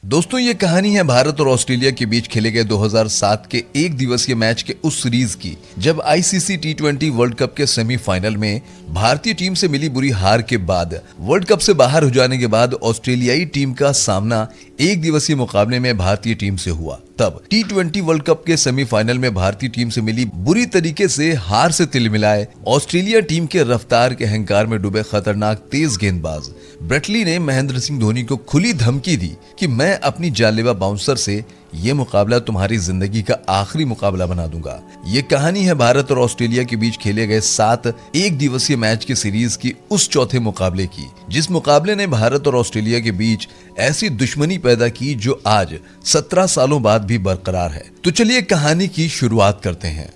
दोस्तों ये कहानी है भारत और ऑस्ट्रेलिया के बीच खेले गए 2007 के एक दिवसीय मैच के उस सीरीज की जब आईसीसी टी20 वर्ल्ड कप के सेमीफाइनल में भारतीय टीम से मिली बुरी हार के बाद वर्ल्ड कप से बाहर हो जाने के बाद ऑस्ट्रेलियाई टीम का सामना एक दिवसीय मुकाबले में भारतीय टीम से हुआ। तब टी20 वर्ल्ड कप के सेमीफाइनल में भारतीय टीम से मिली बुरी तरीके से हार से तिलमिलाए ऑस्ट्रेलिया टीम के रफ्तार के अहंकार में डूबे खतरनाक तेज गेंदबाज ब्रेट ली ने महेंद्र सिंह धोनी को खुली धमकी दी कि मैं अपनी जानलेवा बाउंसर से ये मुकाबला तुम्हारी जिंदगी का आखिरी मुकाबला बना दूंगा। ये कहानी है भारत और ऑस्ट्रेलिया के बीच खेले गए 7 एक दिवसीय मैच की सीरीज की उस चौथे मुकाबले की, जिस मुकाबले ने भारत और ऑस्ट्रेलिया के बीच ऐसी दुश्मनी पैदा की जो आज 17 सालों बाद भी बरकरार है। तो चलिए कहानी की शुरुआत करते हैं।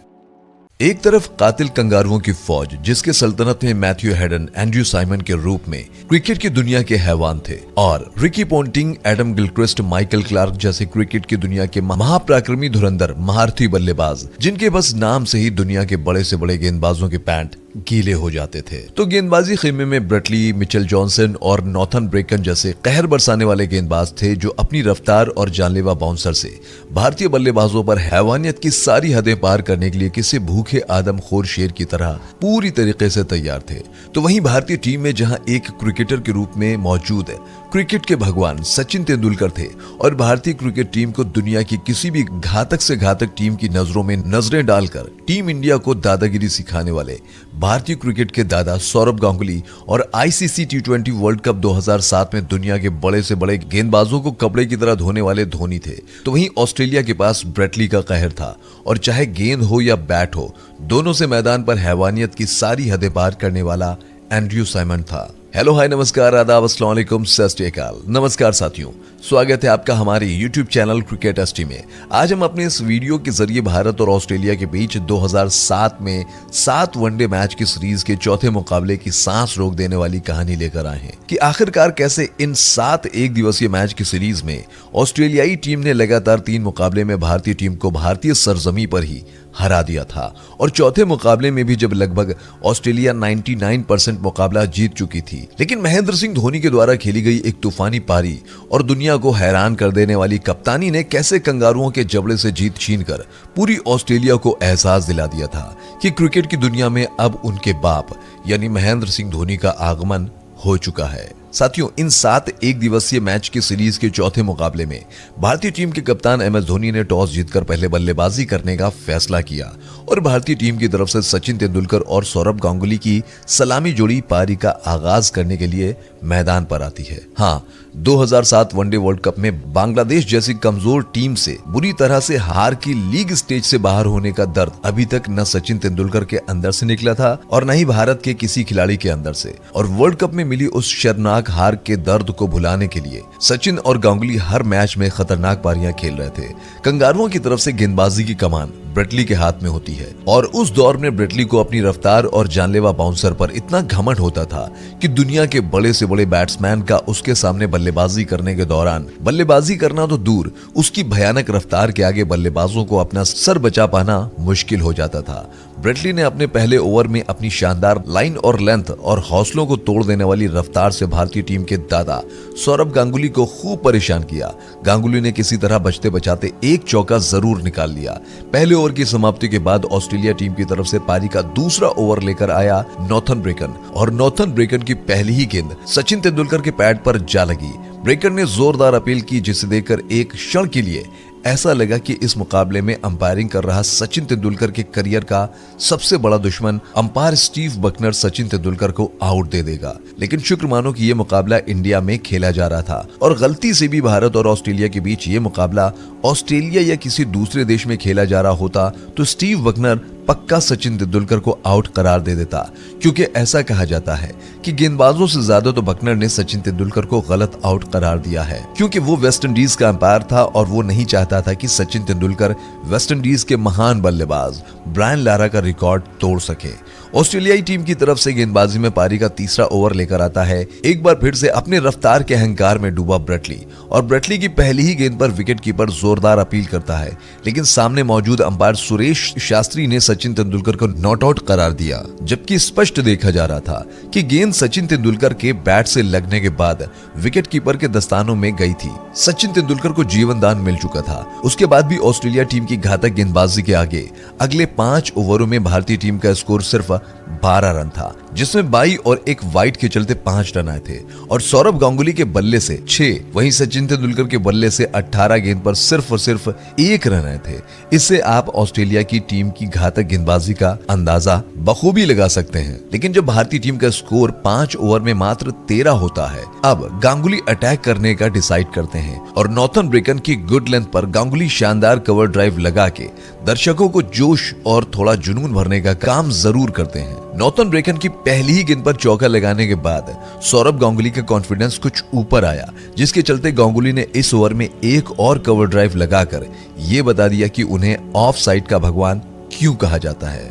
एक तरफ कातिल कंगारुओं की फौज जिसके सल्तनत में मैथ्यू हेडन, एंड्रयू साइमन के रूप में क्रिकेट की दुनिया के हैवान थे और Ricky Ponting, Adam Gilchrist, Michael Clarke जैसे क्रिकेट की दुनिया के महापराक्रमी धुरंधर महारथी बल्लेबाज जिनके बस नाम से ही दुनिया के बड़े से बड़े गेंदबाजों के पैंट गीले हो जाते थे। तो गेंदबाजी खेमे में ब्रेट ली, मिचेल जॉनसन और नॉर्थन ब्रेकन जैसे कहर बरसाने वाले गेंदबाज थे जो अपनी रफ्तार और जानलेवा बाउंसर से भारतीय बल्लेबाजों पर हैवानियत की सारी हदें पार करने के लिए किसी भूखे आदमखोर शेर की तरह पूरी तरीके से तैयार थे। तो वहीं भारतीय टीम में जहां एक क्रिकेटर के रूप में मौजूद है क्रिकेट के भगवान सचिन तेंदुलकर थे और भारतीय क्रिकेट टीम को दुनिया की किसी भी घातक से घातक टीम की नजरों में नजरें डालकर टीम इंडिया को दादागिरी सिखाने वाले भारतीय क्रिकेट के दादा सौरभ गांगुली और आईसीसी टी20 वर्ल्ड कप 2007 में दुनिया के बड़े से बड़े गेंदबाजों को कपड़े की तरह धोने वाले धोनी थे। तो वहीं ऑस्ट्रेलिया के पास ब्रेट ली का कहर था और चाहे गेंद हो या बैट हो, दोनों से मैदान पर हैवानियत की सारी हदें पार करने वाला एंड्रयू साइमन था। हेलो, हाय, नमस्कार, आदाब, अस्सलाम वालेकुम, सत श्री अकाल। नमस्कार साथियों, स्वागत है आपका हमारे YouTube चैनल क्रिकेट एसटी में। आज हम अपने इस वीडियो के जरिए भारत और ऑस्ट्रेलिया के बीच 2007 में 7 वनडे मैच की सीरीज के चौथे मुकाबले की सांस रोक देने वाली कहानी लेकर आए हैं कि आखिरकार कैसे इन 7 एक दिवसीय मैच की सीरीज में ऑस्ट्रेलियाई टीम ने लगातार 3 मुकाबले में भारतीय टीम को भारतीय सरजमी पर ही हरा दिया था और चौथे मुकाबले में भी जब लगभग ऑस्ट्रेलिया 99% मुकाबला जीत चुकी थी, लेकिन महेंद्र सिंह धोनी के द्वारा खेली गई एक तूफानी पारी और दुनिया को हैरान कर देने वाली कप्तानी ने कैसे कंगारुओं के जबड़े से जीत छीनकर पूरी ऑस्ट्रेलिया को एहसास दिला दिया था कि क्रिकेट की दुनिया में अब उनके बाप यानी महेंद्र सिंह धोनी का आगमन हो चुका है। साथियों, इन 7 एक दिवसीय मैच की सीरीज के चौथे मुकाबले में भारतीय टीम के कप्तान एम एस धोनी ने टॉस जीतकर पहले बल्लेबाजी करने का फैसला किया और भारतीय टीम की तरफ से सचिन तेंदुलकर और सौरभ गांगुली की सलामी जोड़ी पारी का आगाज करने के लिए मैदान पर आती है। हाँ, 2007 वनडे वर्ल्ड कप में बांग्लादेश जैसी कमजोर टीम से बुरी तरह से हार की लीग स्टेज से बाहर होने का दर्द अभी तक न सचिन तेंदुलकर के अंदर से निकला था और न ही भारत के किसी खिलाड़ी के अंदर से। और वर्ल्ड कप में मिली उस शर्मनाक हार के दर्द को भुलाने के लिए सचिन और गांगुली हर मैच में खतरनाक पारियां खेल रहे थे। कंगारुओं की तरफ से गेंदबाजी की कमान ब्रेट ली के हाथ में होती है और उस दौर में ब्रेट ली को अपनी रफ्तार और जानलेवा बाउंसर पर इतना घमंड होता था कि दुनिया के बड़े से बड़े बैट्समैन का उसके सामने बल्लेबाजी करने के दौरान बल्लेबाजी करना तो दूर, उसकी भयानक रफ्तार के आगे बल्लेबाजों को अपना सर बचा पाना मुश्किल हो जाता था। ब्रेट ली ने अपने पहले ओवर में अपनी शानदार लाइन और लेंथ और हौसलों को तोड़ देने वाली रफ्तार से भारतीय टीम के दादा सौरभ गांगुली को खूब परेशान किया। गांगुली ने किसी तरह बचते बचाते एक चौका जरूर निकाल लिया। पहले ओवर की समाप्ति के बाद ऑस्ट्रेलिया टीम की तरफ से पारी का दूसरा ओवर लेकर आया नॉर्थन ब्रेकन और नॉर्थन ब्रेकन की पहली ही गेंद सचिन तेंदुलकर के पैड पर जा लगी। ब्रेकन ने जोरदार अपील की जिसे देखकर एक क्षण के लिए ऐसा लगा कि इस मुकाबले में अंपायरिंग कर रहा सचिन तेंदुलकर के करियर का सबसे बड़ा दुश्मन umpire Steve Bucknor Sachin Tendulkar को आउट दे देगा। लेकिन शुक्र मानो कि यह मुकाबला इंडिया में खेला जा रहा था और गलती से भी भारत और ऑस्ट्रेलिया के बीच ये मुकाबला ऑस्ट्रेलिया या किसी दूसरे देश में खेला जा रहा होता तो स्टीव बकनर पक्का सचिन तेंदुलकर को आउट करार दे देता, क्योंकि ऐसा कहा जाता है कि गेंदबाजों से ज्यादा तो बकनर ने सचिन तेंदुलकर को गलत आउट करार दिया है, क्योंकि वो वेस्ट इंडीज का अंपायर था और वो नहीं चाहता था कि सचिन तेंदुलकर वेस्ट इंडीज के महान बल्लेबाज ब्रायन लारा का रिकॉर्ड तोड़ सके। ऑस्ट्रेलियाई टीम की तरफ से गेंदबाजी में पारी का तीसरा ओवर लेकर आता है एक बार फिर से अपने रफ्तार के अहंकार में डूबा ब्रेट ली और ब्रेट ली की पहली ही गेंद पर विकेट कीपर जोरदार अपील करता है, लेकिन सामने मौजूद अंपायर सुरेश शास्त्री ने सचिन तेंदुलकर को नॉट आउट करार दिया, जबकि स्पष्ट देखा जा रहा था कि गेंद सचिन तेंदुलकर के बैट से लगने के बाद विकेट कीपर के दस्तानों में गई थी। सचिन तेंदुलकर को जीवन दान मिल चुका था। उसके बाद भी ऑस्ट्रेलिया टीम की घातक गेंदबाजी के आगे अगले 5 ओवरों में भारतीय टीम का स्कोर सिर्फ 12 रन था, जिसमें 22 और एक वाइड के चलते 5 रन आए थे और सौरभ गांगुली के बल्ले से 6, वहीं सचिन तेंदुलकर के बल्ले से 18 गेंद पर सिर्फ और सिर्फ 1 रन आए थे। इससे आप ऑस्ट्रेलिया की टीम की घातक गेंदबाजी का अंदाजा बखूबी लगा सकते हैं। लेकिन जब भारतीय टीम का स्कोर 5 ओवर में मात्र 13 होता है, अब गांगुली अटैक करने का डिसाइड करते हैं और नॉर्थन ब्रेकन की गुड लेंथ पर गांगुली शानदार कवर ड्राइव लगा के दर्शकों को जोश और थोड़ा जुनून भरने का काम जरूर करते हैं। नॉर्थन ब्रेकन की पहली ही गेंद पर चौका लगाने के बाद सौरभ गांगुली का कॉन्फिडेंस कुछ ऊपर आया, जिसके चलते गांगुली ने इस ओवर में एक और कवर ड्राइव लगाकर ये बता दिया कि उन्हें ऑफ साइड का भगवान क्यों कहा जाता है।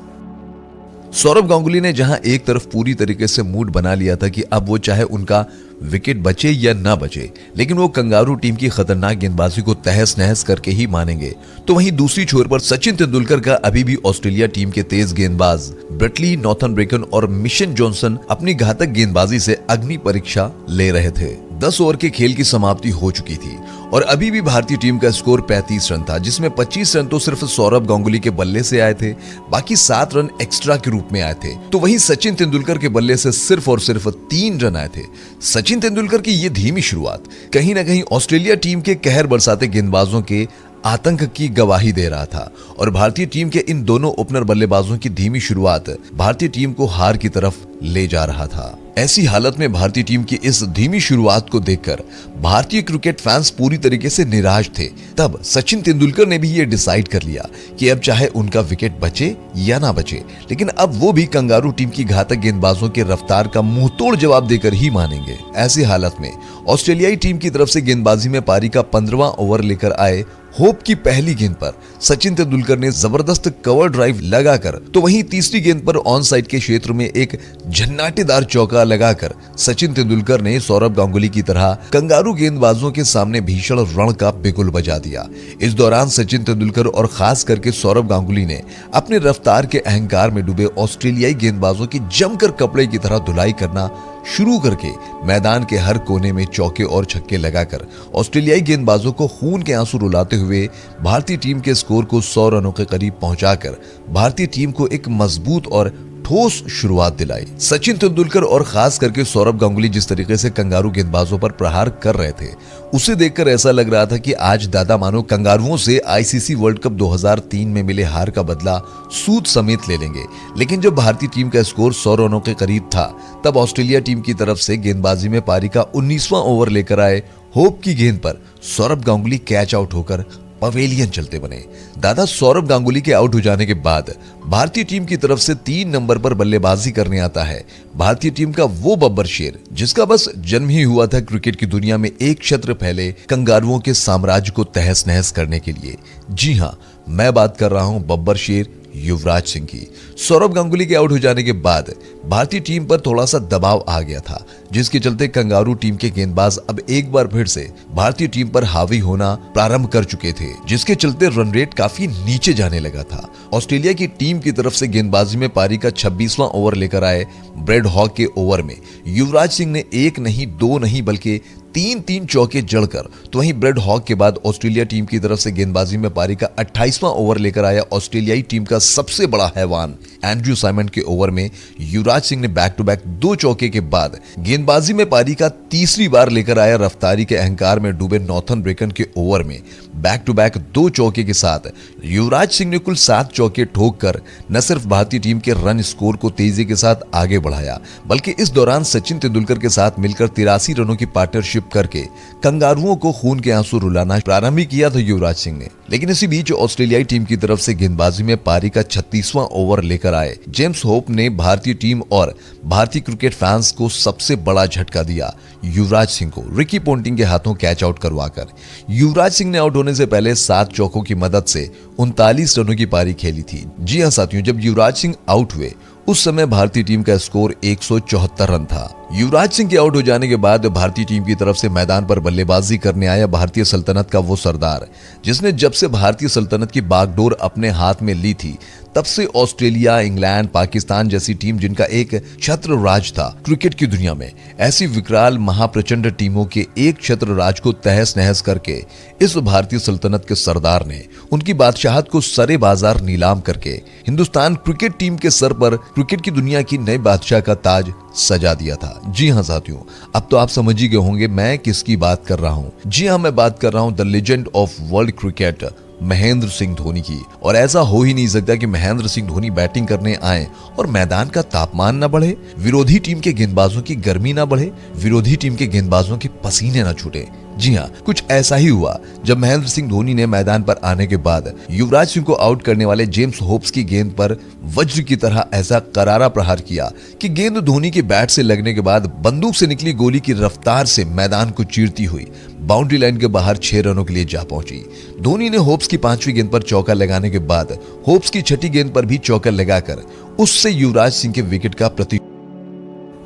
सौरभ गांगुली ने जहां एक तरफ पूरी तरीके से मूड बना लिया था कि अब वो चाहे उनका विकेट बचे या ना बचे, लेकिन वो कंगारू टीम की खतरनाक गेंदबाजी को तहस नहस करके ही मानेंगे, तो वहीं दूसरी छोर पर सचिन तेंदुलकर का अभी भी ऑस्ट्रेलिया टीम के तेज गेंदबाज ब्रेटली, नॉर्थन ब्रेकन और मिशन जॉनसन अपनी घातक गेंदबाजी से अग्नि परीक्षा ले रहे थे। 10 ओवर के खेल की समाप्ति हो चुकी थी और अभी भी भारतीय टीम का स्कोर 35 रन था, जिसमें 25 रन तो सिर्फ सौरभ गांगुली के बल्ले से आए थे, बाकी 7 रन एक्स्ट्रा के रूप में आए थे। तो वहीं सचिन तेंदुलकर के बल्ले से सिर्फ और सिर्फ 3 रन आए थे। सचिन तेंदुलकर की ये धीमी शुरुआत कहीं ना कहीं ऑस्ट्रेलिया टीम के कहर बरसाते गेंदबाजों के आतंक की गवाही दे रहा था और भारतीय टीम के इन दोनों ओपनर बल्लेबाजों की धीमी शुरुआत भारतीय टीम को हार की तरफ ले जा रहा था। ऐसी हालत में भारतीय टीम की इस धीमी शुरुआत को देखकर भारतीय क्रिकेट फैंस पूरी तरीके से निराश थे। तब सचिन तेंदुलकर ने भी ये डिसाइड कर लिया कि अब चाहे उनका विकेट बचे या ना बचे, लेकिन अब वो भी कंगारू टीम की घातक गेंदबाजों के रफ्तार का मुंहतोड़ जवाब देकर ही मानेंगे। ऐसी हालत में ऑस्ट्रेलियाई टीम की तरफ से गेंदबाजी में पारी का 15वां ओवर लेकर आए होप की पहली गेंद पर सचिन तेंदुलकर ने जबरदस्त कवर ड्राइव लगाकर, तो वहीं तीसरी गेंद पर ऑन साइड के क्षेत्र में एक झन्नाटेदार चौका लगाकर सचिन तेंदुलकर ने सौरभ गांगुली की तरह कंगारू गेंदबाजों के सामने भीषण रण का बिगुल बजा दिया। इस दौरान सचिन तेंदुलकर और खास करके सौरभ गांगुली ने अपने रफ्तार के अहंकार में डूबे ऑस्ट्रेलियाई गेंदबाजों की जमकर कपड़े की तरह धुलाई करना शुरू करके मैदान के हर कोने में चौके और छक्के लगाकर ऑस्ट्रेलियाई गेंदबाजों को खून के आंसू रुलाते हुए भारतीय टीम के स्कोर को 100 रनों के करीब पहुंचाकर भारतीय टीम को एक मजबूत और ठोस शुरुआत दिलाई। सचिन तेंदुलकर और खास करके सौरभ गांगुली जिस तरीके से कंगारू गेंदबाजों पर प्रहार कर रहे थे, उसे देखकर ऐसा लग रहा था कि आज दादा मानो कंगारुओं से आईसीसी वर्ल्ड कप 2003 में मिले हार का बदला सूद समेत ले लेंगे। लेकिन जब भारतीय टीम का स्कोर 100 रनों के करीब था, तब ऑस्ट्रेलिया टीम की तरफ से गेंदबाजी में पारी का 19वां ओवर लेकर आए होप की गेंद पर सौरभ गांगुली कैच आउट होकर पवेलियन चलते बने। दादा सौरभ गांगुली के आउट हो जाने के बाद भारतीय टीम की तरफ से 3 नंबर पर बल्लेबाजी करने आता है भारतीय टीम का वो बब्बर शेर, जिसका बस जन्म ही हुआ था क्रिकेट की दुनिया में एक छत्र फैले कंगारुओं के साम्राज्य को तहस नहस करने के लिए। जी हां, मैं बात कर रहा हूं बब्बर शेर युवराज सिंह की। सौरभ गांगुली के आउट हो जाने के बाद भारतीय टीम पर थोड़ा सा दबाव आ गया था, जिसके चलते कंगारू टीम के गेंदबाज अब एक बार फिर से भारतीय टीम पर हावी होना प्रारंभ कर चुके थे, जिसके चलते रन रेट काफी नीचे जाने लगा था। ऑस्ट्रेलिया की टीम की तरफ से गेंदबाजी में पारी का 26वां ओवर लेकर आए ब्रेड हॉक के ओवर में युवराज सिंह ने 1 नहीं 2 नहीं बल्कि 3 चौके जड़कर, तो वहीं ब्रेड हॉक के बाद ऑस्ट्रेलिया टीम की तरफ से गेंदबाजी में पारी का 28वां ओवर लेकर आया ऑस्ट्रेलियाई टीम का सबसे बड़ा हैवान एंड्रयू साइमन के ओवर में युवराज सिंह ने बैक टू बैक 2 चौके के बाद गेंदबाजी में पारी का तीसरी बार लेकर आया रफ्तारी के अहंकार में डूबे नॉर्थन ब्रेकन के ओवर में बैक टू बैक 2 चौके के साथ युवराज सिंह ने कुल 7 चौके ठोककर न सिर्फ भारतीय टीम के रन स्कोर को तेजी के साथ आगे बढ़ाया, बल्कि इस दौरान सचिन तेंदुलकर के साथ मिलकर 83 रनों की पार्टनरशिप करके कंगारुओं को खून के आंसू रुलाना प्रारंभ किया था युवराज सिंह ने। लेकिन इसी बीच ऑस्ट्रेलियाई टीम की तरफ से गेंदबाजी में पारी का 36वां ओवर लेकर आए जेम्स होप ने भारतीय टीम और भारतीय क्रिकेट फैंस को सबसे बड़ा झटका दिया युवराज सिंह को रिकी पोंटिंग के हाथों कैच आउट करवाकर। युवराज सिंह ने आउट होने से पहले 7 चौकों की मदद से 39 रनों की पारी खेली थी। जी हां साथियों, जब युवराज सिंह आउट हुए उस समय भारतीय टीम का स्कोर 174 रन था। युवराज सिंह के आउट हो जाने के बाद भारतीय टीम की तरफ से मैदान पर बल्लेबाजी करने आया भारतीय सल्तनत का वो सरदार, जिसने जब से भारतीय सल्तनत की बागडोर अपने हाथ में ली थी तब से ऑस्ट्रेलिया, इंग्लैंड, पाकिस्तान जैसी टीम जिनका एक छत्र राज था क्रिकेट की दुनिया में, ऐसी विकराल महाप्रचंड टीमों के एक छत्र राज को तहस नहस करके इस भारतीय सल्तनत के सरदार ने उनकी बादशाहत को सरे बाजार नीलाम करके हिंदुस्तान क्रिकेट टीम के सर पर क्रिकेट की दुनिया की नए बादशाह का ताज सजा दिया था। जी हाँ साथियों, अब तो आप समझ ही गए होंगे मैं किसकी बात कर रहा हूँ। जी हाँ, मैं बात कर रहा हूँ the legend of world cricket Mahendra Singh Dhoni की। और ऐसा हो ही नहीं सकता कि महेंद्र सिंह धोनी बैटिंग करने आए और मैदान का तापमान न बढ़े, विरोधी टीम के गेंदबाजों की गर्मी न बढ़े, विरोधी टीम के गेंदबाजों के पसीने न छूटे। जी हाँ, कुछ ऐसा ही हुआ जब महेंद्र सिंह धोनी ने मैदान पर आने के बाद युवराज सिंह को आउट करने वाले जेम्स होप्स की गेंद पर वज्र की तरह ऐसा करारा प्रहार किया कि गेंद धोनी के बैट से लगने के बाद बंदूक से निकली गोली की रफ्तार से मैदान को चीरती हुई बाउंड्री लाइन के बाहर 6 रनों के लिए जा पहुंची। धोनी ने होप्स की 5वीं गेंद पर चौका लगाने के बाद होप्स की 6ठी गेंद पर भी चौका लगाकर उससे युवराज सिंह के विकेट का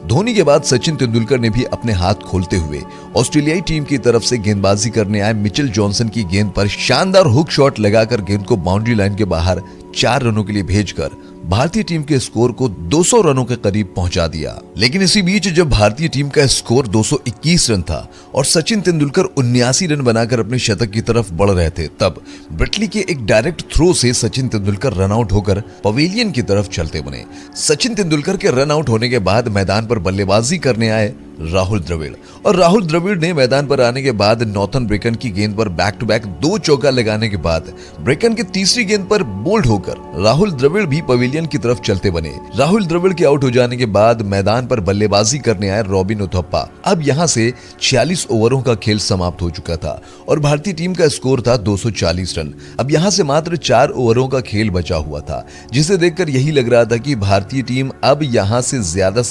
धोनी के बाद सचिन तेंदुलकर ने भी अपने हाथ खोलते हुए ऑस्ट्रेलियाई टीम की तरफ से गेंदबाजी करने आए मिचेल जॉनसन की गेंद पर शानदार हुक शॉट लगाकर गेंद को बाउंड्री लाइन के बाहर 4 रनों के लिए भेजकर भारतीय टीम के स्कोर को 200 रनों के करीब पहुंचा दिया। लेकिन इसी बीच जब भारतीय टीम का स्कोर 221 रन था और सचिन तेंदुलकर 79 रन बनाकर अपने शतक की तरफ बढ़ रहे थे, तब ब्रेटली के एक डायरेक्ट थ्रो से सचिन तेंदुलकर रन आउट होकर पवेलियन की तरफ चलते बने। सचिन तेंदुलकर के रन आउट होने के बाद मैदान पर बल्लेबाजी करने आए राहुल द्रविड़, और राहुल द्रविड़ ने मैदान पर आने के बाद नॉर्थन ब्रेकन की गेंद पर बैक टू बैक 2 चौका लगाने के बाद ब्रेकन की तीसरी गेंद पर बोल्ड होकर राहुल द्रविड़ भी पवेलियन की तरफ चलते बने। राहुल द्रविड़ के आउट हो जाने के बाद मैदान पर बल्लेबाजी करने आए रॉबिन उथप्पा। अब यहां से 46 ओवरों का खेल समाप्त हो चुका था और भारतीय टीम का स्कोर था 240 रन। अब यहां से मात्र 4 ओवरों का खेल बचा हुआ था, जिसे देखकर यही लग रहा था कि भारतीय टीम अब यहां से ज्यादा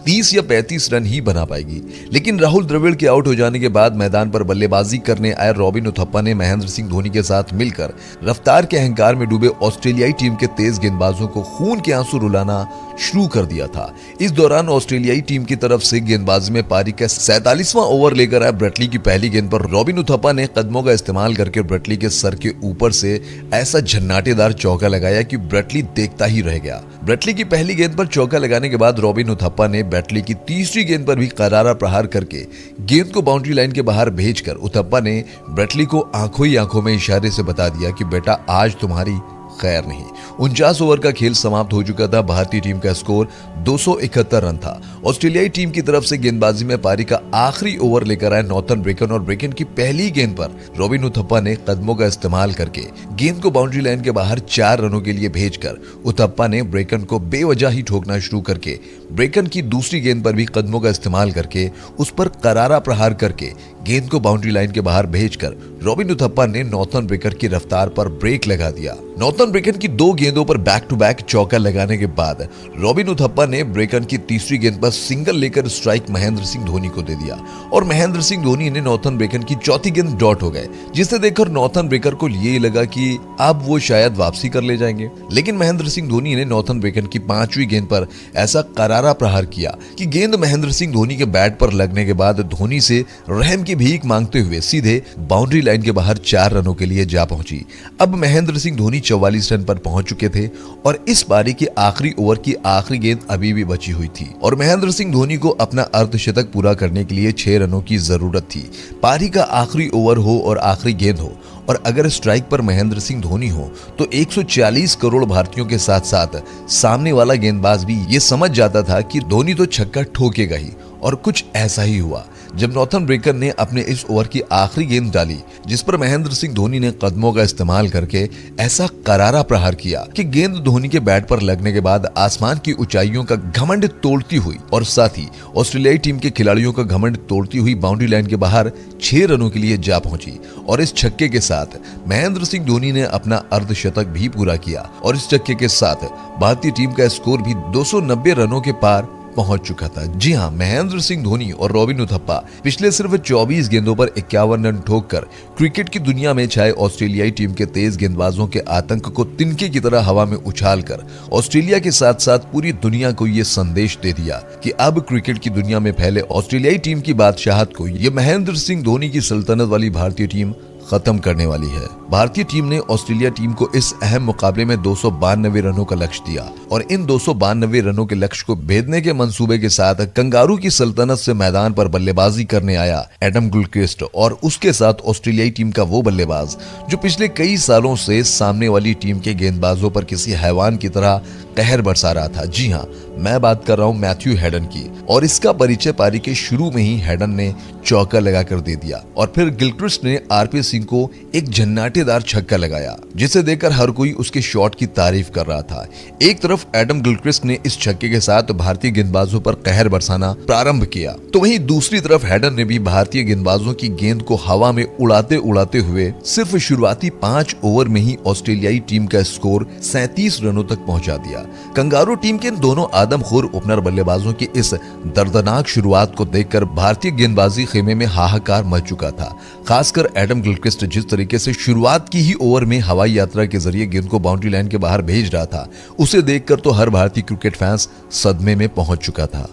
30 या 35 रन ही बना पाएगी। लेकिन राहुल द्रविड़ के आउट हो जाने के बाद मैदान पर बल्लेबाजी करने आए रॉबिन उथप्पा ने महेंद्र सिंह धोनी के साथ मिलकर रफ्तार के अहंकार में डूबे ऑस्ट्रेलियाई टीम के तेज गेंदबाजों को खून के आंसू रुलाना शुरू कर दिया था। इस दौरान ऑस्ट्रेलियाई टीम की तरफ से गेंदबाजी में पारी का 47वां ओवर लेकर आए ब्रेटली की पहली गेंद पर रॉबिन उथप्पा ने कदमों का इस्तेमाल करके ब्रेटली के सर के ऊपर से ऐसा झन्नाटेदार चौका लगाया कि ब्रेटली देखता ही रह गया। ब्रेटली की पहली गेंद पर चौका लगाने के बाद रॉबिन उथप्पा ने ब्रेटली की तीसरी गेंद पर भी करारा प्रहार करके गेंद को बाउंड्री लाइन के बाहर भेजकर उथप्पा ने ब्रेटली को आंखों ही आंखों में इशारे से बता दिया कि बेटा आज तुम्हारी खैर नहीं। 49 ओवर का खेल समाप्त हो चुका था। भारतीय टीम का स्कोर 271 रन था। ऑस्ट्रेलियाई टीम की तरफ से गेंदबाजी में पारी का आखिरी ओवर लेकर आए नॉर्थन ब्रेकन, और ब्रेकन की पहली गेंद पर रॉबिन उथप्पा ने कदमों का इस्तेमाल करके गेंद को बाउंड्री लाइन के बाहर 4 रनों के लिए भेजकर उथप्पा ने ब्रेकन को बेवजह ही ठोकना शुरू करके ब्रेकन की दूसरी गेंद पर भी कदमों का इस्तेमाल करके उस पर करारा प्रहार करके गेंद को बाउंड्री लाइन के बाहर भेजकर रॉबिन उथप्पा ने नॉर्थन ब्रेकर की रफ्तार पर ब्रेक लगा दिया। नॉर्थन ब्रेकन की 2 गेंदों पर बैक टू बैक चौका लगाने के बाद रॉबिन उथप्पा ने ब्रेकन की तीसरी गेंद पर सिंगल लेकर स्ट्राइक महेंद्र सिंह धोनी को दे दिया और महेंद्र सिंह धोनी ने नॉर्थन ब्रेकन की चौथी गेंद डॉट हो गए, जिसे देखकर नॉर्थन ब्रेकर को ये लगा कि अब वो शायद वापसी कर ले जाएंगे। लेकिन महेंद्र सिंह धोनी ने नॉर्थन ब्रेकन की 5वीं गेंद पर ऐसा करारा प्रहार किया कि गेंद महेंद्र सिंह धोनी के बैट पर लगने के बाद धोनी से रहम की भीख मांगते हुए सीधे बाउंड्री लाइन के बाहर 4 रनों के लिए जा पहुंची। अब महेंद्र सिंह धोनी 44 रन पर पहुंच चुके थे और इस पारी के आखिरी ओवर की आखिरी गेंद अभी भी बची हुई थी और महेंद्र सिंह धोनी को अपना अर्धशतक पूरा करने के लिए 6 रनों की जरूरत थी। पारी का आखिरी ओवर हो और आखिरी गेंद हो और अगर स्ट्राइक पर महेंद्र सिंह धोनी हो तो 140 करोड़ भारतीयों के साथ साथ सामने वाला गेंदबाज भी ये समझ जाता था कि धोनी तो छक्का ठोकेगा ही, और कुछ ऐसा ही हुआ जब नॉर्थन ब्रेकर ने अपने इस ओवर की आखिरी गेंद डाली, जिस पर महेंद्र सिंह धोनी ने कदमों का इस्तेमाल करके ऐसा करारा प्रहार किया कि गेंद धोनी के बैट पर लगने के बाद आसमान की ऊंचाइयों का घमंड तोड़ती हुई और साथ ही ऑस्ट्रेलियाई टीम के खिलाड़ियों का घमंड तोड़ती हुई बाउंड्री लाइन के बाहर 6 रनों के लिए जा पहुंची। और इस छक्के के साथ महेंद्र सिंह धोनी ने अपना अर्धशतक भी पूरा किया और इस छक्के के साथ भारतीय टीम का स्कोर भी 290 रनों के पार पहुंच चुका था। जी हां, महेंद्र सिंह धोनी और रॉबिन उथप्पा पिछले सिर्फ 24 गेंदों पर 51 रन ठोककर क्रिकेट की दुनिया में छाए ऑस्ट्रेलियाई टीम के तेज गेंदबाजों के आतंक को तिनके की तरह हवा में उछालकर ऑस्ट्रेलिया के साथ साथ पूरी दुनिया को ये संदेश दे दिया कि अब क्रिकेट की दुनिया में फैले ऑस्ट्रेलियाई टीम की बादशाहत को ये महेंद्र सिंह धोनी की सल्तनत वाली भारतीय टीम खत्म करने वाली है। भारतीय टीम ने ऑस्ट्रेलिया टीम को इस अहम मुकाबले में 292 रनों का लक्ष्य दिया और इन 292 रनों के लक्ष्य को भेदने के मंसूबे के साथ कंगारू की सल्तनत से मैदान पर बल्लेबाजी करने आया एडम गिलक्रिस्ट और उसके साथ ऑस्ट्रेलियाई टीम का वो बल्लेबाज जो पिछले कई सालों से सामने वाली टीम के गेंदबाजों पर किसी हैवान की तरह कहर बरसा रहा था। जी हाँ, मैं बात कर रहा हूँ मैथ्यू हेडन की। और इसका परिचय पारी के शुरू में ही हेडन ने चौका लगाकर दे दिया और फिर गिलक्रिस्ट ने आरपी सिंह को एक झन्नाटेदार छक्का लगाया जिसे देखकर हर कोई उसके शॉट की तारीफ कर रहा था। एक तरफ एडम गिलक्रिस्ट ने इस छक्के के साथ भारतीय गेंदबाजों पर कहर बरसाना प्रारंभ किया, तो वहीं दूसरी तरफ हेडन ने भी भारतीय गेंदबाजों की गेंद को हवा में उड़ाते उड़ाते हुए सिर्फ शुरुआती 5 ओवर में ही ऑस्ट्रेलियाई टीम का स्कोर 37 रनों तक पहुंचा दिया। कंगारू टीम के इन दोनों आदमखोर ओपनर बल्लेबाजों की इस दर्दनाक शुरुआत को देखकर भारतीय गेंदबाजी खेमे में हाहाकार मच चुका था। खासकर एडम गिलक्रिस्ट जिस तरीके से शुरुआत की ही ओवर में हवाई यात्रा के जरिए गेंद को बाउंड्री लाइन के बाहर भेज रहा था, उसे देखकर तो हर भारतीय क्रिकेट फैंस सदमे में पहुंच चुका था।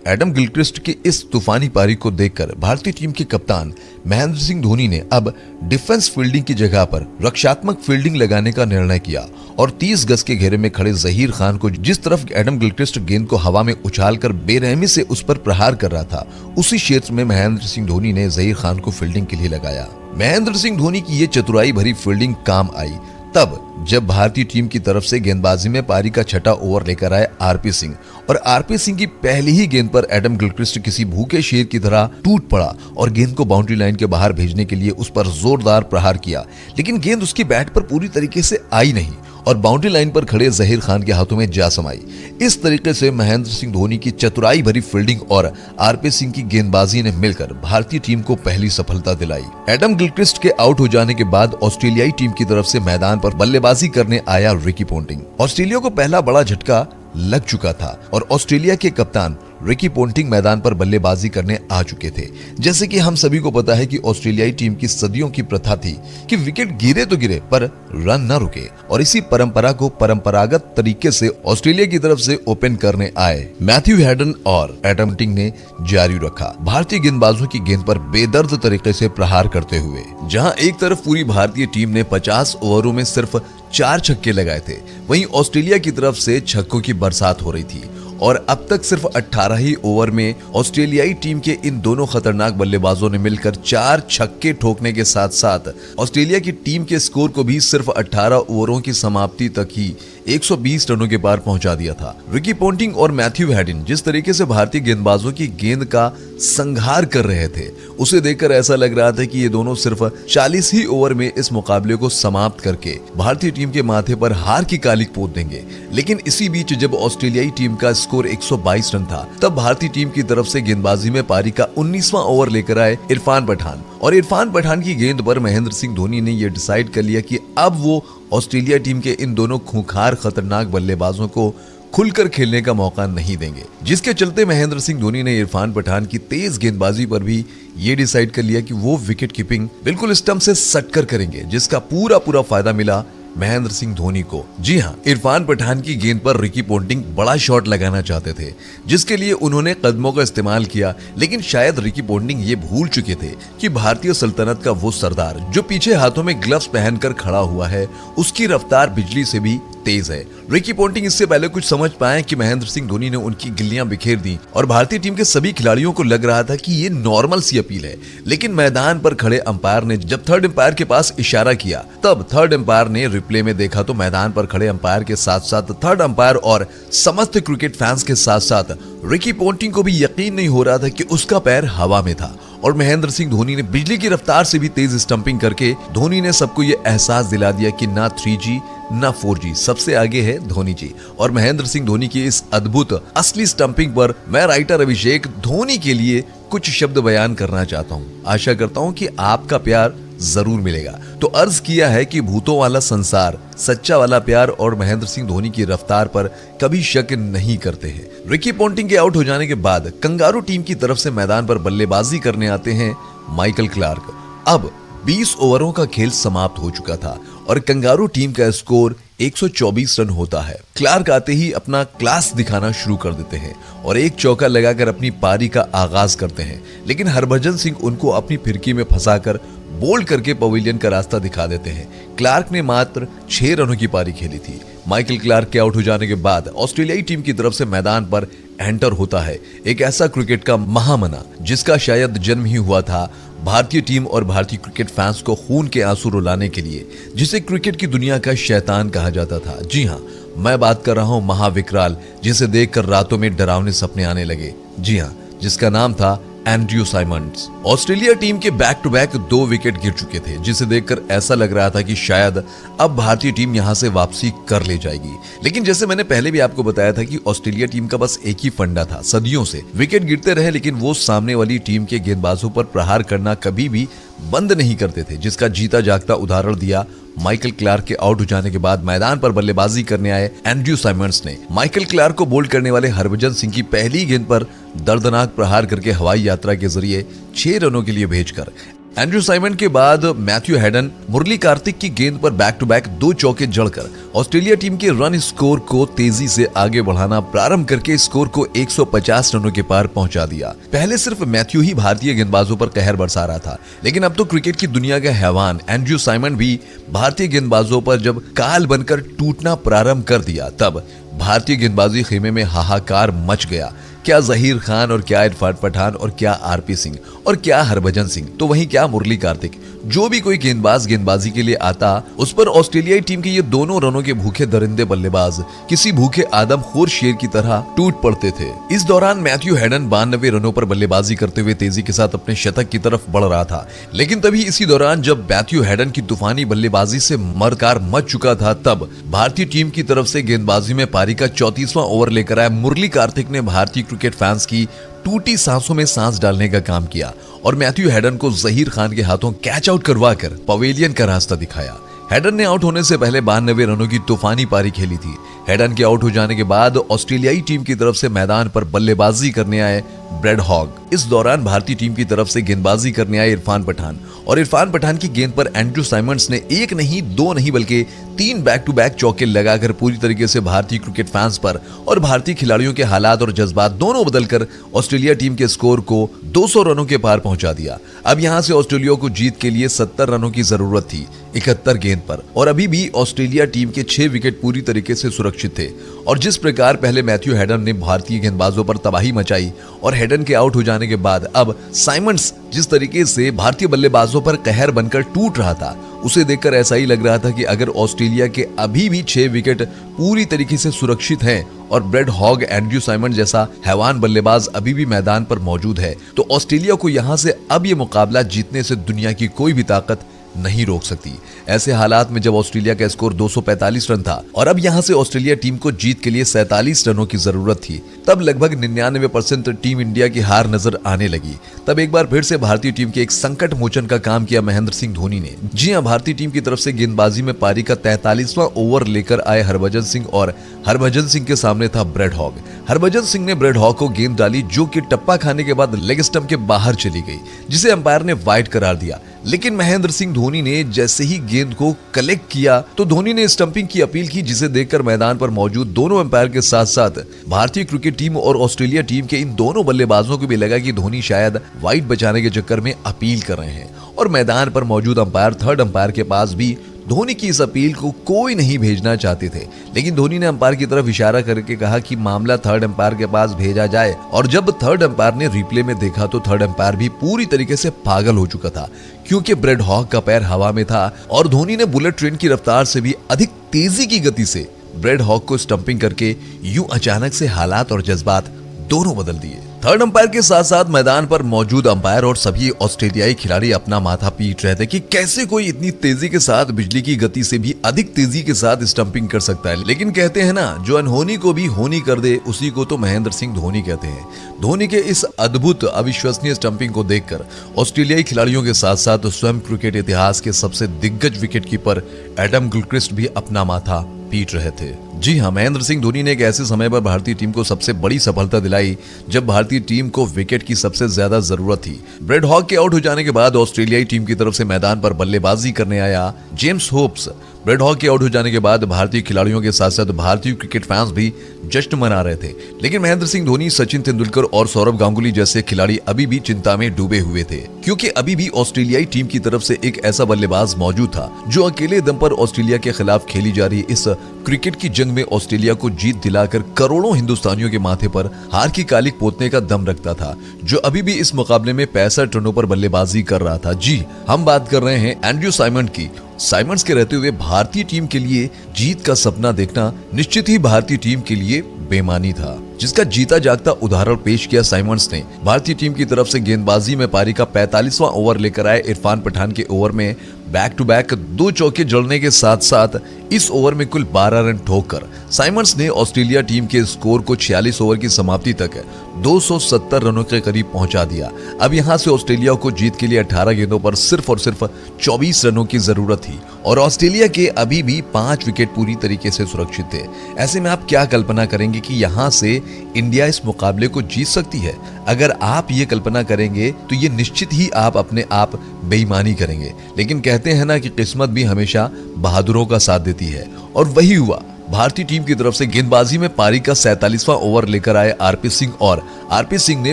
एडम गिलक्रिस्ट की इस तूफानी पारी को देखकर भारतीय टीम के कप्तान महेंद्र सिंह धोनी ने अब डिफेंस फील्डिंग की जगह पर रक्षात्मक फील्डिंग लगाने का निर्णय किया और 30 गज के घेरे में खड़े जहीर खान को जिस तरफ एडम गिलक्रिस्ट गेंद को हवा में उछालकर बेरहमी से उस पर प्रहार कर रहा था, उसी क्षेत्र में महेंद्र सिंह धोनी ने जहीर खान को फील्डिंग के लिए लगाया। महेंद्र सिंह धोनी की ये चतुराई भरी फील्डिंग काम आई तब जब भारतीय टीम की तरफ से गेंदबाजी में पारी का छठा ओवर लेकर आए आरपी सिंह और आरपी सिंह की पहली ही गेंद पर एडम गिलक्रिस्ट किसी भूखे शेर की तरह टूट पड़ा और गेंद को बाउंड्री लाइन के बाहर भेजने के लिए उस पर जोरदार प्रहार किया, लेकिन गेंद उसकी बैट पर पूरी तरीके से आई नहीं और बाउंड्री लाइन पर खड़े जहीर खान के हाथों में जा समाई। इस तरीके से महेंद्र सिंह धोनी की चतुराई भरी फील्डिंग और आरपी सिंह की गेंदबाजी ने मिलकर भारतीय टीम को पहली सफलता दिलाई। एडम गिलक्रिस्ट के आउट हो जाने के बाद ऑस्ट्रेलियाई टीम की तरफ से मैदान पर बल्लेबाजी करने आया रिकी पोंटिंग। ऑस्ट्रेलिया को पहला बड़ा झटका लग चुका था और ऑस्ट्रेलिया के कप्तान रिकी पोंटिंग मैदान पर बल्लेबाजी करने आ चुके थे। जैसे कि हम सभी को पता है कि ऑस्ट्रेलियाई टीम की सदियों की प्रथा थी कि विकेट गिरे तो गिरे पर रन न रुके और इसी परंपरा को परंपरागत तरीके से ऑस्ट्रेलिया की तरफ से ओपन करने आए मैथ्यू हेडन और एडम गिलक्रिस्ट ने जारी रखा, भारतीय गेंदबाजों की गेंद पर बेदर्द तरीके से प्रहार करते हुए। जहां एक तरफ पूरी भारतीय टीम ने 50 ओवरों में सिर्फ 4 छक्के लगाए थे, वहीं ऑस्ट्रेलिया की तरफ से छक्कों की बरसात हो रही थी और अब तक सिर्फ 18 ही ओवर में ऑस्ट्रेलियाई टीम के इन दोनों खतरनाक बल्लेबाजों ने मिलकर 4 छक्के ठोकने के साथ साथ ऑस्ट्रेलिया की टीम के स्कोर को भी सिर्फ 18 ओवरों की समाप्ति तक ही 120 रनों के पार पहुंचा दिया था। रिकी पोंटिंग और मैथ्यू हेडन जिस तरीके से भारतीय गेंदबाजों की गेंद का संहार कर रहे थे, उसे देखकर ऐसा लग रहा था कि ये दोनों सिर्फ 40 ही ओवर में इस मुकाबले को समाप्त करके भारतीय टीम के माथे पर हार की कालिक पोत देंगे। लेकिन इसी बीच जब ऑस्ट्रेलियाई टीम का स्कोर 122 रन था, तब भारतीय टीम की तरफ से गेंदबाजी में पारी का 19वां ओवर लेकर आए इरफान पठान और इरफान पठान की गेंद पर महेंद्र सिंह धोनी ने यह डिसाइड कर लिया कि अब वो ऑस्ट्रेलिया टीम के इन दोनों खूंखार खतरनाक बल्लेबाजों को खुलकर खेलने का मौका नहीं देंगे, जिसके चलते महेंद्र सिंह धोनी ने इरफान पठान की तेज गेंदबाजी पर भी ये डिसाइड कर लिया कि वो विकेट कीपिंग बिल्कुल स्टंप से सटकर करेंगे, जिसका पूरा फायदा मिला महेंद्र सिंह धोनी को। जी हाँ, इरफान पठान की गेंद पर रिकी पोंटिंग बड़ा शॉट लगाना चाहते थे, जिसके लिए उन्होंने कदमों का इस्तेमाल किया, लेकिन शायद रिकी पोंटिंग ये भूल चुके थे कि भारतीय सल्तनत का वो सरदार जो पीछे हाथों में ग्लव्स पहनकर खड़ा हुआ है, उसकी रफ्तार बिजली से भी तेज है। रिकी पोंटिंग इससे पहले कुछ समझ पाए कि महेंद्र सिंह धोनी ने उनकी गिल्लियां बिखेर दी और भारतीय टीम के सभी खिलाड़ियों को लग रहा था कि ये नॉर्मल सी अपील है, लेकिन मैदान पर खड़े अंपायर ने जब थर्ड अंपायर के पास इशारा किया, तब थर्ड अंपायर ने रिप्ले में देखा तो मैदान पर खड़े अंपायर के साथ साथ थर्ड अंपायर और समस्त क्रिकेट फैंस के साथ साथ रिकी पोंटिंग को भी यकीन नहीं हो रहा था कि उसका पैर हवा में था और महेंद्र सिंह धोनी ने बिजली की रफ्तार से भी तेज स्टंपिंग करके धोनी ने सबको ये एहसास दिला दिया कि ना 3G ना 4G, सबसे आगे है धोनी जी। और महेंद्र सिंह धोनी की इस अद्भुत असली स्टंपिंग पर मैं राइटर अभिषेक धोनी के लिए कुछ शब्द बयान करना चाहता हूँ। आशा करता हूँ कि आपका प्यार जरूर मिलेगा। तो अर्ज किया है कि भूतों वाला संसार, सच्चा वाला प्यार और महेंद्र सिंह धोनी की रफ्तार पर कभी शक नहीं करते हैं। रिकी पोंटिंग के आउट हो जाने के बाद कंगारू टीम की तरफ से मैदान पर बल्लेबाजी करने आते हैं माइकल क्लार्क। अब 20 ओवरों का खेल समाप्त हो चुका था और कंगारू टीम का स्कोर 124 रन होता है। क्लार्क आते ही अपना क्लास दिखाना शुरू कर देते हैं और एक चौका लगाकर अपनी पारी का आगाज करते हैं, लेकिन हरभजन सिंह उनको अपनी फिरकी में फंसाकर बोल्ड करके पवेलियन का रास्ता दिखा देते हैं। क्लार्क ने मात्र 6 रनों की पारी खेली थी। माइकल क्लार्क के आउट हो जाने के बाद ऑस्ट्रेलियाई टीम की तरफ से मैदान पर एंटर होता है एक ऐसा क्रिकेट का महामना जिसका शायद जन्म ही हुआ था भारतीय टीम और भारतीय क्रिकेट फैंस को खून के आंसू रुलाने के लिए, जिसे क्रिकेट की दुनिया का शैतान कहा जाता था। जी हाँ, मैं बात कर रहा हूं महाविकराल, जिसे देखकर रातों में डरावने सपने आने लगे। जी हाँ, जिसका नाम था एंड्रयू साइमंड्स। ऑस्ट्रेलिया टीम के बैक टू बैक 2 विकेट गिर चुके थे, जिसे देखकर ऐसा लग रहा था कि शायद अब भारतीय टीम यहां से वापसी कर ले जाएगी। लेकिन जैसे मैंने पहले भी आपको बताया था कि ऑस्ट्रेलिया टीम का बस एक ही फंडा था, सदियों से विकेट गिरते रहे लेकिन वो सामने वाली टीम के गेंदबाजों पर प्रहार करना कभी भी बंद नहीं करते थे, जिसका जीता जागता उदाहरण दिया माइकल क्लार्क के आउट हो जाने के बाद मैदान पर बल्लेबाजी करने आए एंड्रयू साइमंड्स ने। माइकल क्लार्क को बोल्ड करने वाले हरभजन सिंह की पहली गेंद पर दर्दनाक प्रहार करके हवाई यात्रा के जरिए 6 रनों के लिए भेजकर एंड्रयू साइमंड के बाद मैथ्यू हेडन, मुरली कार्तिक की गेंद पर बैक टू बैक 2 चौके जड़कर ऑस्ट्रेलिया टीम के रन स्कोर को तेजी से आगे बढ़ाना प्रारंभ करके स्कोर को 150 रनों के पार पहुंचा दिया। पहले सिर्फ मैथ्यू ही भारतीय गेंदबाजों पर कहर बरसा रहा था, लेकिन अब तो क्रिकेट की दुनिया का हैवान एंड्रयू साइमंड भी भारतीय गेंदबाजों पर जब काल बनकर टूटना प्रारंभ कर दिया, तब भारतीय गेंदबाजी खेमे में हाहाकार मच गया। क्या जहीर खान और क्या इरफान पठान और क्या आरपी सिंह और क्या हरभजन सिंह, तो वहीं क्या मुरली कार्तिक, जो भी कोई गेंदबाज गेंदबाजी के लिए आता उस पर ऑस्ट्रेलियाई टीम के ये दोनों रनों के भूखे दरिंदे बल्लेबाज किसी भूखे आदमखोर शेर की तरह टूट पड़ते थे। इस दौरान मैथ्यू हेडन 92 रनों पर बल्लेबाजी करते हुए तेजी के साथ अपने शतक की तरफ बढ़ रहा था, लेकिन तभी इसी दौरान जब मैथ्यू हेडन की तूफानी बल्लेबाजी से मरकार मच चुका था, तब भारतीय टीम की तरफ से गेंदबाजी में पारी का 34वां ओवर लेकर आए मुरली कार्तिक ने भारतीय क्रिकेट फैंस की टूटी सांसों में सांस डालने का काम किया और मैथ्यू हेडन को जहीर खान के हाथों कैच आउट करवाकर पवेलियन का रास्ता दिखाया। हेडन ने आउट होने से पहले 92 रनों की तूफानी पारी खेली थी। हेडन के आउट हो जाने के बाद ऑस्ट्रेलियाई टीम की तरफ से मैदान पर बल्लेबाजी करने आए ब्रेड हॉग। इस दौरान भारतीय टीम की तरफ से गेंदबाजी करने आए इरफान पठान और इरफान पठान की गेंद पर एंड्रयू साइमंड्स ने 1 नहीं 2 नहीं बल्कि 3 बैक टू बैक चौके लगाकर पूरी तरीके से भारतीय क्रिकेट फैंस पर और भारतीय खिलाड़ियों के हालात और जज्बात दोनों बदलकर ऑस्ट्रेलिया टीम के स्कोर को 200 रनों के पार पहुंचा दिया। अब यहां से ऑस्ट्रेलिया को जीत के लिए 70 रनों की जरूरत थी 71 गेंद पर, और अभी भी ऑस्ट्रेलिया टीम के 6 विकेट पूरी तरीके से सुरक्षित थे। और जिस प्रकार पहले मैथ्यू हेडन ने भारतीय गेंदबाजों पर तबाही मचाई और हेडन के आउट हो जाने के बाद अब साइमंड्स जिस तरीके से भारतीय बल्लेबाजों पर कहर बनकर टूट रहा था, उसे देखकर ऐसा ही लग रहा था कि अगर ऑस्ट्रेलिया के अभी भी 6 विकेट पूरी तरीके से सुरक्षित हैं और ब्रेड हॉग एंड्रयू साइमंड जैसा हैवान बल्लेबाज अभी भी मैदान पर मौजूद है, तो ऑस्ट्रेलिया को यहां से अब ये मुकाबला जीतने से दुनिया की कोई भी ताकत नहीं रोक सकती। ऐसे हालात में जब ऑस्ट्रेलिया का स्कोर 245 रन था और अब यहां से ऑस्ट्रेलिया टीम को जीत के लिए 47 रनों की जरूरत थी, तब लगभग 99% टीम इंडिया की हार नजर आने लगी। तब एक बार फिर से भारतीय टीम के एक संकट मोचन का काम किया महेंद्र सिंह धोनी ने। जी हां, भारतीय टीम की तरफ से गेंदबाजी में पारी का 43वां ओवर लेकर आए हरभजन सिंह और हरभजन सिंह के सामने था ब्रेड हॉग। हरभजन सिंह ने ब्रेड हॉग को गेंद डाली जो कि टप्पा खाने के बाद लेग स्टंप के बाहर चली गई, जिसे अंपायर ने वाइड करार दिया। लेकिन महेंद्र सिंह धोनी ने जैसे ही गेंद को कलेक्ट किया तो धोनी ने स्टंपिंग की अपील की, जिसे देखकर मैदान पर मौजूद दोनों अंपायर के साथ साथ भारतीय क्रिकेट टीम और ऑस्ट्रेलिया टीम के इन दोनों बल्लेबाजों को भी लगा कि धोनी शायद वाइड बचाने के चक्कर में अपील कर रहे हैं। और मैदान पर मौजूद अंपायर थर्ड अंपायर के पास भी धोनी की इस अपील को कोई नहीं भेजना चाहते थे, लेकिन धोनी ने अंपायर की तरफ इशारा करके कहा कि मामला थर्ड अंपायर के पास भेजा जाए। और जब थर्ड अंपायर ने रिप्ले में देखा तो थर्ड अंपायर भी पूरी तरीके से पागल हो चुका था, क्योंकि ब्रेड हॉग का पैर हवा में था और धोनी ने बुलेट ट्रेन की रफ्तार से भी अधिक तेजी की गति से ब्रेड हॉग को स्टंपिंग करके यूं अचानक से हालात और जज्बात दोनों बदल दिए। थर्ड अंपायर के साथ साथ मैदान पर मौजूद अंपायर और सभी ऑस्ट्रेलियाई खिलाड़ी अपना माथा पीट रहे थे कि कैसे कोई इतनी तेजी के साथ बिजली की गति से भी अधिक तेजी के साथ स्टंपिंग कर सकता है। लेकिन कहते हैं ना, जो अनहोनी को भी होनी कर दे उसी को तो महेंद्र सिंह धोनी कहते हैं। धोनी के इस अद्भुत अविश्वसनीय स्टंपिंग को देखकर ऑस्ट्रेलियाई खिलाड़ियों के साथ साथ स्वयं क्रिकेट इतिहास के सबसे दिग्गज विकेटकीपर एडम गिलक्रिस्ट भी अपना माथा पीट रहे थे। जी हां, महेंद्र सिंह धोनी ने एक ऐसे समय पर भारतीय टीम को सबसे बड़ी सफलता दिलाई जब भारतीय टीम को विकेट की सबसे ज्यादा जरूरत थी। ब्रेड हॉग के आउट हो जाने के बाद ऑस्ट्रेलियाई टीम की तरफ से मैदान पर बल्लेबाजी करने आया जेम्स होप्स। ब्रेड हॉग के आउट हो जाने के बाद भारतीय खिलाड़ियों के साथ साथ भारतीय क्रिकेट फैंस भी जश्न मना रहे थे, लेकिन महेंद्र सिंह धोनी, सचिन तेंदुलकर और सौरव गांगुली जैसे खिलाड़ी अभी भी चिंता में डूबे हुए थे, क्योंकि अभी भी ऑस्ट्रेलियाई टीम की तरफ से एक ऐसा बल्लेबाज मौजूद था जो अकेले दम पर ऑस्ट्रेलिया के खिलाफ खेली जा रही इस क्रिकेट की जंग में ऑस्ट्रेलिया को जीत दिलाकर करोड़ों हिंदुस्तानियों के माथे पर हार की कालिक पोतने का दम रखता था, जो अभी भी इस मुकाबले में 65 रनों पर बल्लेबाजी कर रहा था। जी, हम बात कर रहे हैं एंड्रयू साइमंड की। साइमंड्स के रहते हुए भारतीय टीम के लिए जीत का सपना देखना निश्चित ही भारतीय टीम के लिए बेमानी था, जिसका जीता जागता उदाहरण पेश किया साइमंड्स ने। भारतीय टीम की तरफ से गेंदबाजी में पारी का 45वां ओवर लेकर आए इरफान पठान के ओवर में बैक टू बैक 2 चौके जड़ने के साथ साथ इस ओवर में कुल 12 रन ठोककर साइमंड्स ने ऑस्ट्रेलिया टीम के स्कोर को 46 ओवर की समाप्ति तक 270 रनों के करीब पहुंचा दिया। अब यहां से ऑस्ट्रेलिया को जीत के लिए 18 गेंदों पर सिर्फ और सिर्फ 24 रनों की जरूरत थी और ऑस्ट्रेलिया के अभी भी 5 विकेट पूरी तरीके से सुरक्षित थे। ऐसे में आप क्या कल्पना करेंगे कि यहां से इंडिया इस मुकाबले को जीत सकती है? अगर आप ये कल्पना करेंगे तो ये निश्चित ही आप अपने आप बेईमानी करेंगे, लेकिन कहते हैं ना कि किस्मत भी हमेशा बहादुरों का साथ देती है, और वही हुआ। भारतीय टीम की तरफ से गेंदबाजी में पारी का 47वां ओवर लेकर आए आरपी सिंह और आरपी सिंह ने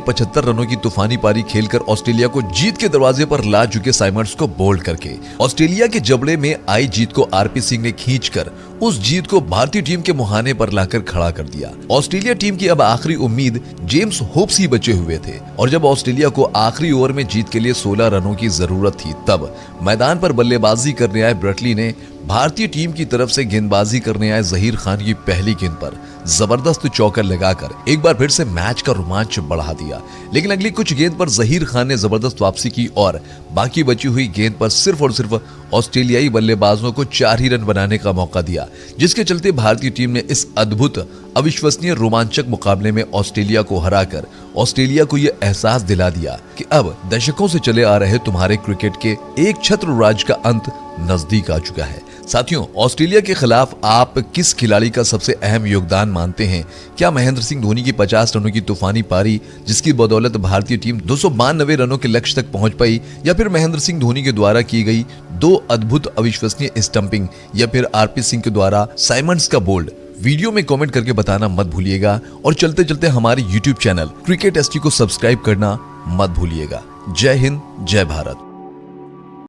75 रनों की तूफानी पारी खेलकर ऑस्ट्रेलिया को जीत के दरवाजे पर ला चुके साइमंड्स को बोल्ड करके ऑस्ट्रेलिया के जबड़े में आई जीत को आरपी सिंह ने खींचकर उस जीत को भारतीय टीम के मुहाने पर लाकर खड़ा कर दिया। ऑस्ट्रेलिया टीम की अब आखिरी उम्मीद जेम्स होप्स ही बचे हुए थे, और जब ऑस्ट्रेलिया को आखिरी ओवर में जीत के लिए 16 रनों की जरूरत थी, तब मैदान पर बल्लेबाजी करने आए ब्रेटली ने भारतीय टीम की तरफ से गेंदबाजी करने आए जहीर खान की पहली गेंद पर जबरदस्त चौकर लगाकर एक बार फिर से मैच का रोमांच बढ़ा दिया। लेकिन अगली कुछ गेंद पर जहीर खान ने जबरदस्त वापसी की और बाकी बची हुई गेंद पर सिर्फ और सिर्फ ऑस्ट्रेलियाई बल्लेबाजों को 4 ही रन बनाने का मौका दिया, जिसके चलते भारतीय टीम ने इस अद्भुत, अविश्वसनीय, रोमांचक मुकाबले में ऑस्ट्रेलिया को हराकर ऑस्ट्रेलिया को यह एहसास दिला दिया कि अब दशकों से चले आ रहे तुम्हारे क्रिकेट के एक छत्र राज का अंत नजदीक आ चुका है। साथियों, ऑस्ट्रेलिया के खिलाफ आप किस खिलाड़ी का सबसे अहम योगदान मानते हैं? क्या महेंद्र सिंह धोनी की 50 रनों की तूफानी पारी, जिसकी बदौलत भारतीय टीम 292 रनों के लक्ष्य तक पहुंच पाई, या फिर महेंद्र सिंह धोनी के द्वारा की गई 2 अद्भुत अविश्वसनीय स्टंपिंग, या फिर आरपी सिंह के द्वारा साइमंड्स का बोल्ड? वीडियो में कमेंट करके बताना मत भूलिएगा, और चलते चलते हमारे YouTube चैनल क्रिकेट एसटी को सब्सक्राइब करना मत भूलिएगा। जय हिंद, जय भारत।